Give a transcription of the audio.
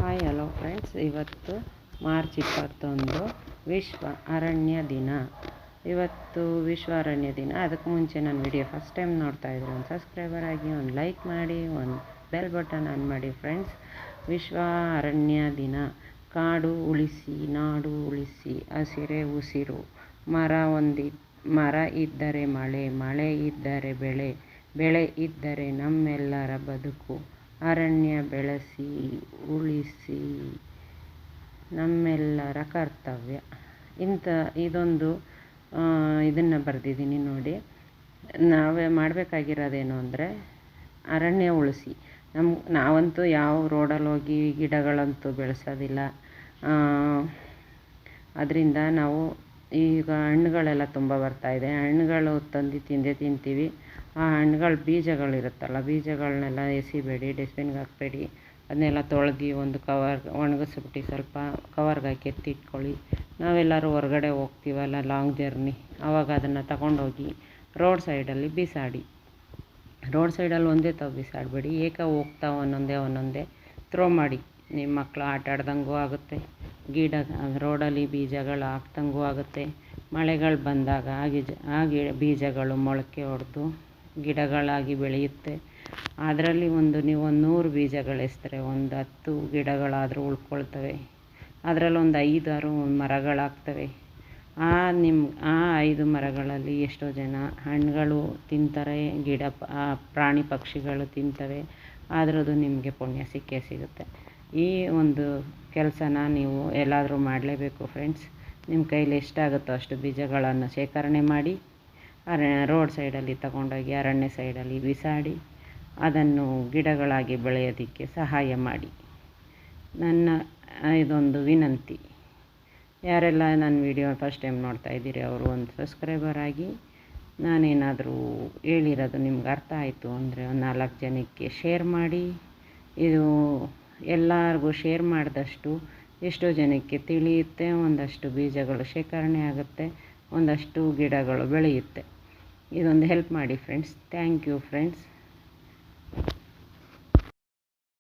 Hi hello friends, ಇವತ್ತು March 21 ವಿಶ್ವ ಅರಣ್ಯ ದಿನ. ಇವತ್ತು ವಿಶ್ವ ಅರಣ್ಯ ದಿನ. ಅದಕ್ಕೆ ಮುಂಚೆ ನನ್ನ ವಿಡಿಯೋ ಫಸ್ಟ್ ಟೈಮ್ ನೋಡ್ತಾ ಇದ್ರೆ ಒಂದು ಸಬ್ಸ್ಕ್ರೈಬರ್ ಆಗಿ, ಒಂದು ಲೈಕ್ ಮಾಡಿ, ಒಂದು ಬೆಲ್ ಬಟನ್ ಆನ್ ಮಾಡಿ ಫ್ರೆಂಡ್ಸ್. ವಿಶ್ವ ಅರಣ್ಯ ದಿನ. ಕಾಡು ಉಳಿಸಿ, ನಾಡು ಉಳಿಸಿ, ಹಸಿರೇ ಉಸಿರು. ಮರ ಇದ್ದರೆ ಮಳೆ, ಮಳೆ ಇದ್ದರೆ ಬೆಳೆ, ಬೆಳೆ ಇದ್ದರೆ ನಮ್ಮೆಲ್ಲರ ಬದುಕು. ಅರಣ್ಯ ಬೆಳೆಸಿ ಉಳಿಸಿ ನಮ್ಮೆಲ್ಲರ ಕರ್ತವ್ಯ. ಇದೊಂದು ಇದನ್ನು ಬರೆದಿದ್ದೀನಿ ನೋಡಿ. ನಾವೇ ಮಾಡಬೇಕಾಗಿರೋದೇನು ಅಂದರೆ ಅರಣ್ಯ ಉಳಿಸಿ. ನಾವಂತೂ ಯಾವ ರೋಡಲ್ಲಿ ಹೋಗಿ ಗಿಡಗಳಂತೂ ಬೆಳೆಸೋದಿಲ್ಲ. ಅದರಿಂದ ನಾವು ಈಗ ಹಣ್ಣುಗಳೆಲ್ಲ ತುಂಬ ಬರ್ತಾಯಿದೆ. ಹಣ್ಣುಗಳು ತಂದು ತಿಂತೀವಿ. ಆ ಹಣ್ಣುಗಳ ಬೀಜಗಳಿರುತ್ತಲ್ಲ, ಬೀಜಗಳನ್ನೆಲ್ಲ ಎಸಿಬೇಡಿ, ಡಸ್ಟ್ಬಿನ್ಗೆ ಹಾಕಬೇಡಿ. ಅದನ್ನೆಲ್ಲ ತೊಳೆದು ಒಂದು ಒಣಗಿಸ್ಬಿಟ್ಟು ಸ್ವಲ್ಪ ಕವರ್ಗೆ ಹಾಕಿ ಎತ್ತಿಟ್ಕೊಳ್ಳಿ. ನಾವೆಲ್ಲರೂ ಹೊರಗಡೆ ಹೋಗ್ತೀವಲ್ಲ, ಲಾಂಗ್ ಜರ್ನಿ, ಆವಾಗ ಅದನ್ನು ತಗೊಂಡೋಗಿ ರೋಡ್ ಸೈಡಲ್ಲಿ ಬಿಸಾಡಿ. ರೋಡ್ ಸೈಡಲ್ಲಿ ಒಂದೇ ಬಿಸಾಡಬೇಡಿ, ಹೋಗ್ತಾ ಒಂದೊಂದೇ ಥ್ರೋ ಮಾಡಿ. ನಿಮ್ಮ ಮಕ್ಕಳು ಆಟ ಆಡ್ದಂಗೂ ಆಗುತ್ತೆ, ರೋಡಲ್ಲಿ ಬೀಜಗಳು ಹಾಕ್ದಂಗೂ ಆಗುತ್ತೆ. ಮಳೆಗಳು ಬಂದಾಗ ಆ ಬೀಜಗಳು ಮೊಳಕೆ ಹೊಡೆದು ಗಿಡಗಳಾಗಿ ಬೆಳೆಯುತ್ತೆ. ಅದರಲ್ಲಿ ನೀವು 100 ಬೀಜಗಳು ಎಸಿದ್ರೆ 10 ಗಿಡಗಳಾದರೂ ಉಳ್ಕೊಳ್ತವೆ. ಅದರಲ್ಲಿ 5-6 ಮರಗಳಾಗ್ತವೆ. ಆ 5 ಮರಗಳಲ್ಲಿ ಎಷ್ಟೋ ಜನ ಹಣ್ಣುಗಳು ತಿಂತಾರೆ, ಪ್ರಾಣಿ ಪಕ್ಷಿಗಳು ತಿಂತವೆ. ಅದರದ್ದು ನಿಮಗೆ ಪುಣ್ಯ ಸಿಗುತ್ತೆ. ಈ ಒಂದು ಕೆಲಸನ ನೀವು ಎಲ್ಲಾದರೂ ಮಾಡಲೇಬೇಕು ಫ್ರೆಂಡ್ಸ್. ನಿಮ್ಮ ಕೈಲಿ ಎಷ್ಟಾಗುತ್ತೋ ಅಷ್ಟು ಬೀಜಗಳನ್ನು ಶೇಖರಣೆ ಮಾಡಿ ರೋಡ್ ಸೈಡಲ್ಲಿ ತಗೊಂಡೋಗಿ ಅರಣ್ಯ ಸೈಡಲ್ಲಿ ಬಿಸಾಡಿ ಅದನ್ನು ಗಿಡಗಳಾಗಿ ಬೆಳೆಯೋದಕ್ಕೆ ಸಹಾಯ ಮಾಡಿ. ನನ್ನ ಇದೊಂದು ವಿನಂತಿ. ಯಾರೆಲ್ಲ ನನ್ನ ವಿಡಿಯೋ ಫಸ್ಟ್ ಟೈಮ್ ನೋಡ್ತಾ ಇದ್ದೀರಿ ಅವರು ಒಂದು ಸಬ್ಸ್ಕ್ರೈಬರ್ ಆಗಿ. ನಾನೇನಾದರೂ ಹೇಳಿರೋದು ನಿಮ್ಗೆ ಅರ್ಥ ಆಯಿತು ಅಂದರೆ 4 ಜನಕ್ಕೆ ಶೇರ್ ಮಾಡಿ. ಇದು ಎಲ್ಲರಿಗೂ ಶೇರ್ ಮಾಡಿದಷ್ಟು ಎಷ್ಟೋ ಜನಕ್ಕೆ ತಿಳಿಯುತ್ತೆ, ಒಂದಷ್ಟು ಬೀಜಗಳು ಶೇಖರಣೆ ಆಗುತ್ತೆ, ಒಂದಷ್ಟು ಗಿಡಗಳು ಬೆಳೆಯುತ್ತೆ. ಇದೊಂದು ಹೆಲ್ಪ್ ಮಾಡಿ ಫ್ರೆಂಡ್ಸ್. Thank you friends.